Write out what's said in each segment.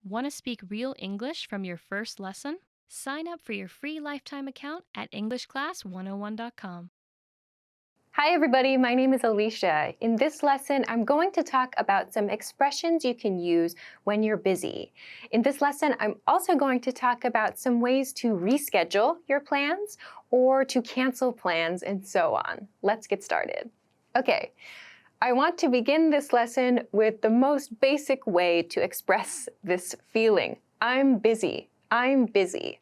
Want to speak real English from your first lesson? Sign up for your free lifetime account at EnglishClass101.com. Hi everybody, my name is Alicia. In this lesson, I'm going to talk about some expressions you can use when you're busy. In this lesson, I'm also going to talk about some ways to reschedule your plans or to cancel plans and so on. Let's get started. Okay, I want to begin this lesson with the most basic way to express this feeling. I'm busy. I'm busy.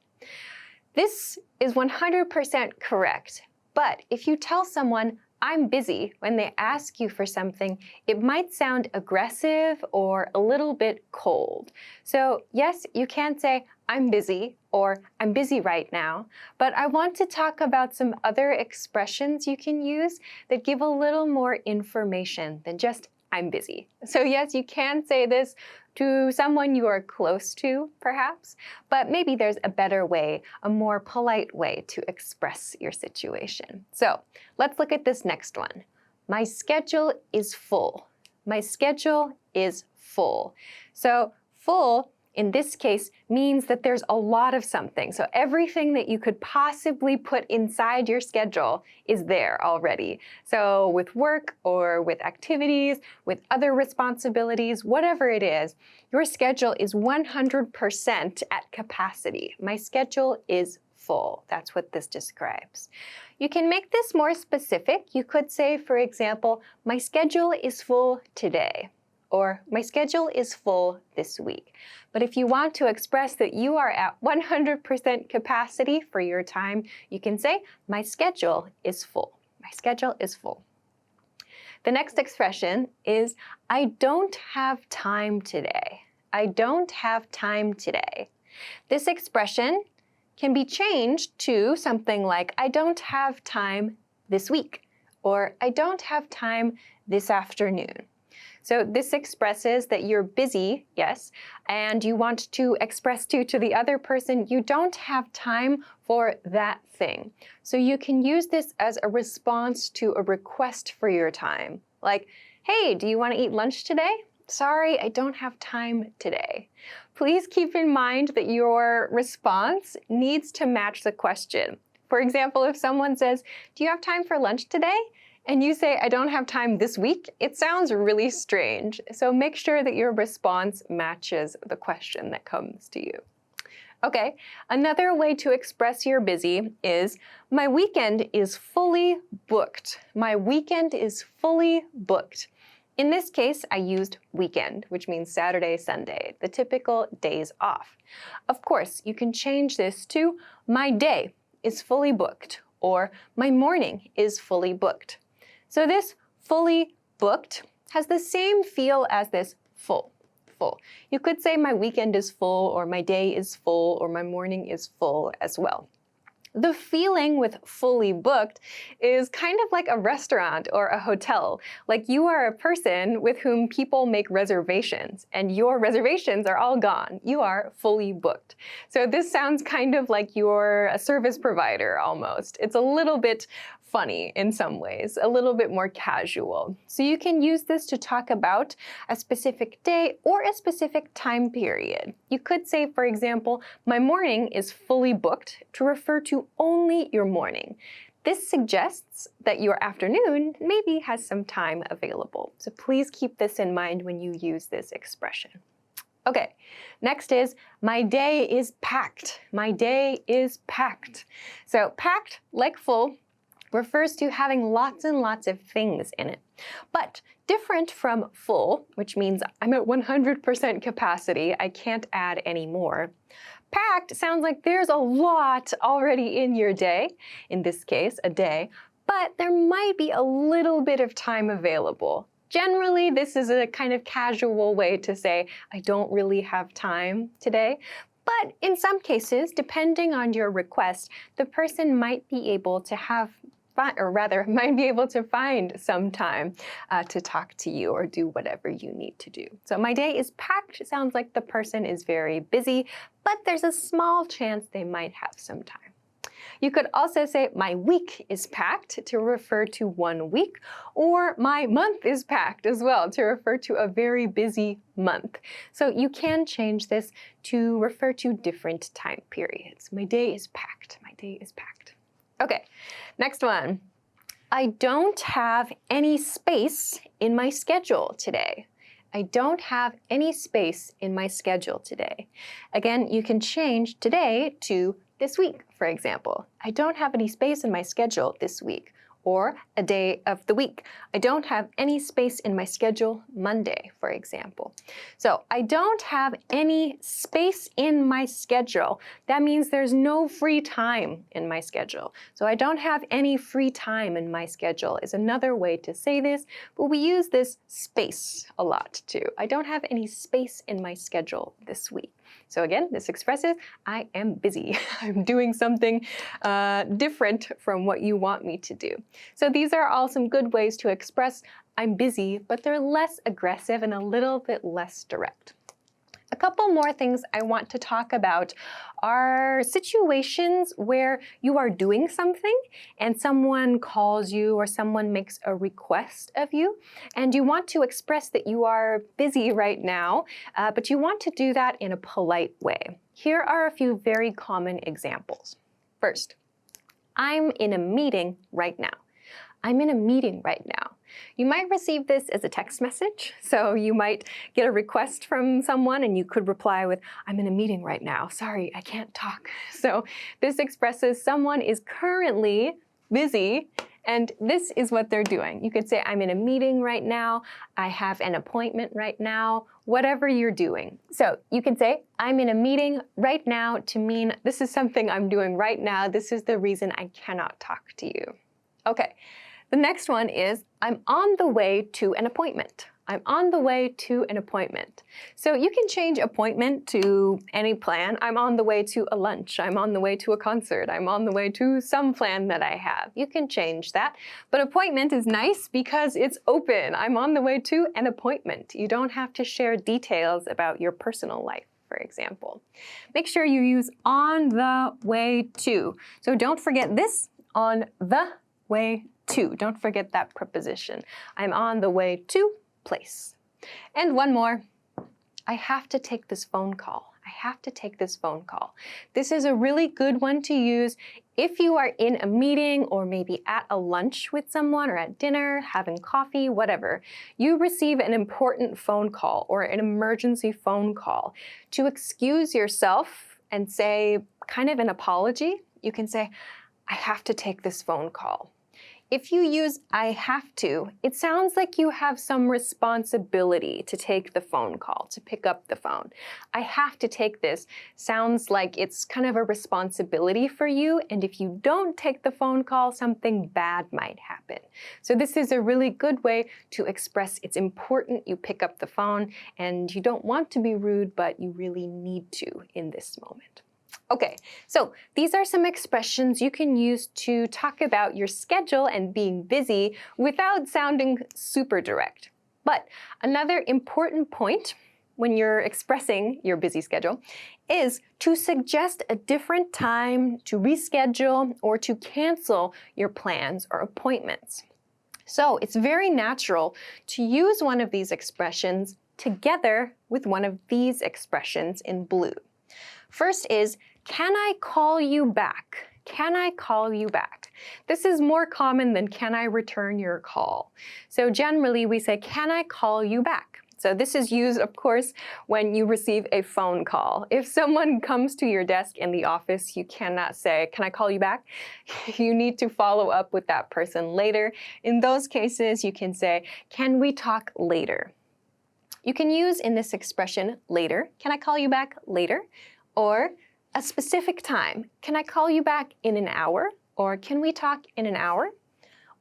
This is 100% correct. But if you tell someone, I'm busy, when they ask you for something, it might sound aggressive or a little bit cold. So yes, you can say, I'm busy, or I'm busy right now, but I want to talk about some other expressions you can use that give a little more information than just I'm busy. So yes, you can say this to someone you are close to, perhaps, but maybe there's a better way, a more polite way to express your situation. So let's look at this next one. My schedule is full. My schedule is full. So full, in this case, means that there's a lot of something. So everything that you could possibly put inside your schedule is there already. So with work or with activities, with other responsibilities, whatever it is, your schedule is 100% at capacity. My schedule is full. That's what this describes. You can make this more specific. You could say, for example, my schedule is full today, or my schedule is full this week. But if you want to express that you are at 100% capacity for your time, you can say, my schedule is full. My schedule is full. The next expression is, I don't have time today. I don't have time today. This expression can be changed to something like, I don't have time this week, or I don't have time this afternoon. So this expresses that you're busy, yes, and you want to express to the other person you don't have time for that thing. So you can use this as a response to a request for your time. Like, hey, do you want to eat lunch today? Sorry, I don't have time today. Please keep in mind that your response needs to match the question. For example, if someone says, do you have time for lunch today? And you say, I don't have time this week, it sounds really strange. So make sure that your response matches the question that comes to you. Okay, another way to express you're busy is, my weekend is fully booked. My weekend is fully booked. In this case, I used weekend, which means Saturday, Sunday, the typical days off. Of course, you can change this to, my day is fully booked, or my morning is fully booked. So this fully booked has the same feel as this full. You could say my weekend is full, or my day is full, or my morning is full as well. The feeling with fully booked is kind of like a restaurant or a hotel. Like you are a person with whom people make reservations, and your reservations are all gone. You are fully booked. So this sounds kind of like you're a service provider almost. It's a little bit funny in some ways, a little bit more casual. So you can use this to talk about a specific day or a specific time period. You could say, for example, my morning is fully booked to refer to only your morning. This suggests that your afternoon maybe has some time available. So please keep this in mind when you use this expression. Okay, next is, my day is packed. My day is packed. So packed, like full, refers to having lots and lots of things in it. But different from full, which means I'm at 100% capacity, I can't add any more. Packed sounds like there's a lot already in your day, in this case, a day, but there might be a little bit of time available. Generally, this is a kind of casual way to say, I don't really have time today. But in some cases, depending on your request, the person might be able to might be able to find some time to talk to you or do whatever you need to do. So my day is packed sounds like the person is very busy, but there's a small chance they might have some time. You could also say, my week is packed to refer to 1 week, or my month is packed as well to refer to a very busy month. So you can change this to refer to different time periods. My day is packed. My day is packed. Okay, next one. I don't have any space in my schedule today. I don't have any space in my schedule today. Again, you can change today to this week, for example. I don't have any space in my schedule this week. Or a day of the week. I don't have any space in my schedule Monday, for example. So I don't have any space in my schedule. That means there's no free time in my schedule. So I don't have any free time in my schedule is another way to say this, but we use this space a lot too. I don't have any space in my schedule this week. So again, this expresses I am busy. I'm doing something different from what you want me to do. So these are all some good ways to express I'm busy, but they're less aggressive and a little bit less direct. A couple more things I want to talk about are situations where you are doing something and someone calls you or someone makes a request of you, and you want to express that you are busy right now, but you want to do that in a polite way. Here are a few very common examples. First, I'm in a meeting right now. I'm in a meeting right now. You might receive this as a text message, so you might get a request from someone and you could reply with, I'm in a meeting right now. Sorry, I can't talk. So this expresses someone is currently busy and this is what they're doing. You could say, I'm in a meeting right now. I have an appointment right now, whatever you're doing. So you can say, I'm in a meeting right now to mean this is something I'm doing right now. This is the reason I cannot talk to you. Okay. The next one is, I'm on the way to an appointment. I'm on the way to an appointment. So you can change appointment to any plan. I'm on the way to a lunch. I'm on the way to a concert. I'm on the way to some plan that I have. You can change that. But appointment is nice because it's open. I'm on the way to an appointment. You don't have to share details about your personal life, for example. Make sure you use on the way to. So don't forget this, on the way to. Don't forget that preposition. I'm on the way to place. And one more. I have to take this phone call. I have to take this phone call. This is a really good one to use if you are in a meeting or maybe at a lunch with someone or at dinner, having coffee, whatever. You receive an important phone call or an emergency phone call. To excuse yourself and say kind of an apology, you can say, I have to take this phone call. If you use I have to, it sounds like you have some responsibility to take the phone call, to pick up the phone. I have to take this sounds like it's kind of a responsibility for you, and if you don't take the phone call, something bad might happen. So this is a really good way to express it's important you pick up the phone, and you don't want to be rude, but you really need to in this moment. Okay, so these are some expressions you can use to talk about your schedule and being busy without sounding super direct. But another important point when you're expressing your busy schedule is to suggest a different time to reschedule or to cancel your plans or appointments. So it's very natural to use one of these expressions together with one of these expressions in blue. First is, can I call you back? Can I call you back? This is more common than can I return your call. So generally we say, can I call you back? So this is used, of course, when you receive a phone call. If someone comes to your desk in the office, you cannot say, can I call you back? You need to follow up with that person later. In those cases, you can say, can we talk later? You can use in this expression later, can I call you back later? Or a specific time, can I call you back in an hour? Or can we talk in an hour?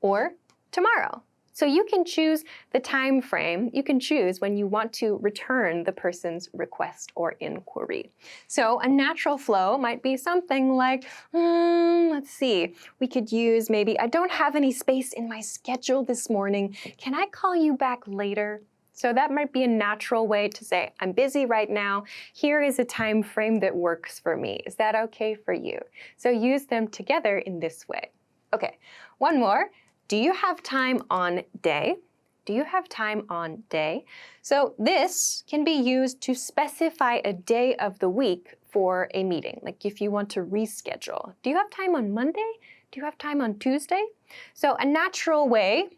Or tomorrow. So you can choose the time frame. You can choose when you want to return the person's request or inquiry. So a natural flow might be something like, let's see, we could use maybe, I don't have any space in my schedule this morning. Can I call you back later? So that might be a natural way to say, I'm busy right now. Here is a time frame that works for me. Is that okay for you? So use them together in this way. Okay, one more. Do you have time on day? Do you have time on day? So this can be used to specify a day of the week for a meeting, like if you want to reschedule. Do you have time on Monday? Do you have time on Tuesday? So a natural way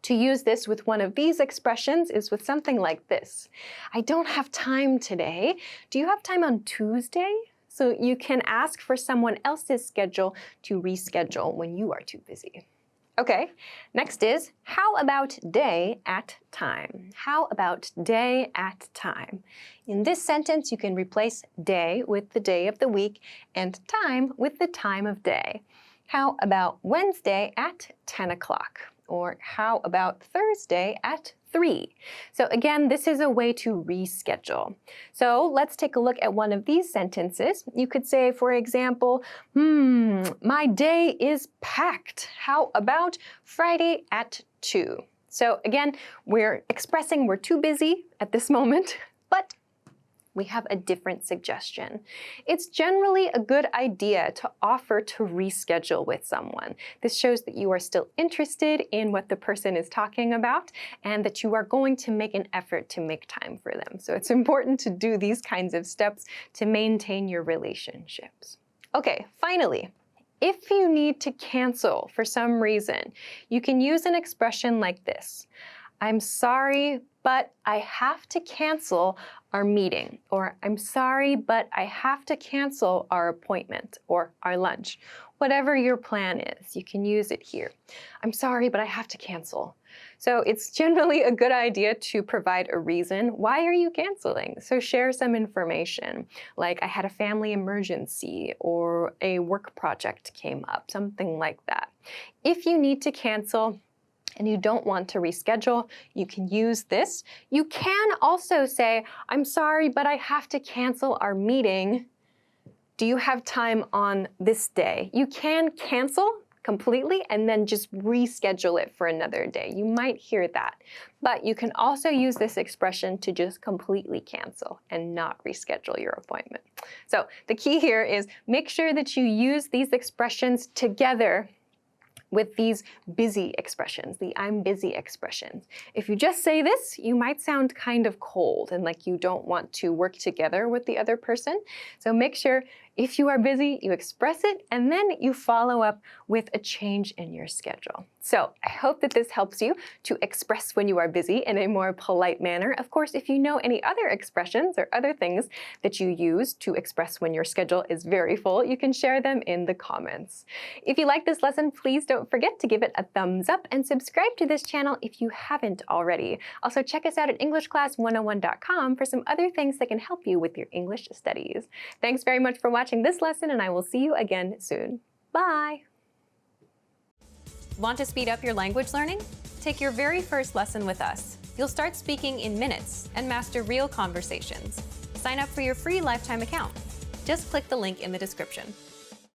to use this with one of these expressions is with something like this. I don't have time today. Do you have time on Tuesday? So you can ask for someone else's schedule to reschedule when you are too busy. Okay, next is, how about day at time? How about day at time? In this sentence, you can replace day with the day of the week and time with the time of day. How about Wednesday at 10 o'clock? Or how about Thursday at 3? So again, this is a way to reschedule. So let's take a look at one of these sentences. You could say, for example, my day is packed. How about Friday at 2? So again, we're expressing we're too busy at this moment, but we have a different suggestion. It's generally a good idea to offer to reschedule with someone. This shows that you are still interested in what the person is talking about and that you are going to make an effort to make time for them. So it's important to do these kinds of steps to maintain your relationships. Okay, finally, if you need to cancel for some reason, you can use an expression like this. I'm sorry, but I have to cancel our meeting, or I'm sorry, but I have to cancel our appointment or our lunch. Whatever your plan is, you can use it here. I'm sorry, but I have to cancel. So it's generally a good idea to provide a reason. Why are you canceling? So share some information, like I had a family emergency or a work project came up, something like that. If you need to cancel, and you don't want to reschedule, you can use this. You can also say, I'm sorry, but I have to cancel our meeting. Do you have time on this day? You can cancel completely and then just reschedule it for another day. You might hear that. But you can also use this expression to just completely cancel and not reschedule your appointment. So the key here is make sure that you use these expressions together with these busy expressions, the I'm busy expressions. If you just say this, you might sound kind of cold and like you don't want to work together with the other person. So make sure if you are busy, you express it and then you follow up with a change in your schedule. So I hope that this helps you to express when you are busy in a more polite manner. Of course, if you know any other expressions or other things that you use to express when your schedule is very full, you can share them in the comments. If you like this lesson, please don't forget to give it a thumbs up and subscribe to this channel if you haven't already. Also, check us out at EnglishClass101.com for some other things that can help you with your English studies. Thanks very much for watching this lesson, and I will see you again soon. Bye! Want to speed up your language learning? Take your very first lesson with us. You'll start speaking in minutes and master real conversations. Sign up for your free lifetime account. Just click the link in the description.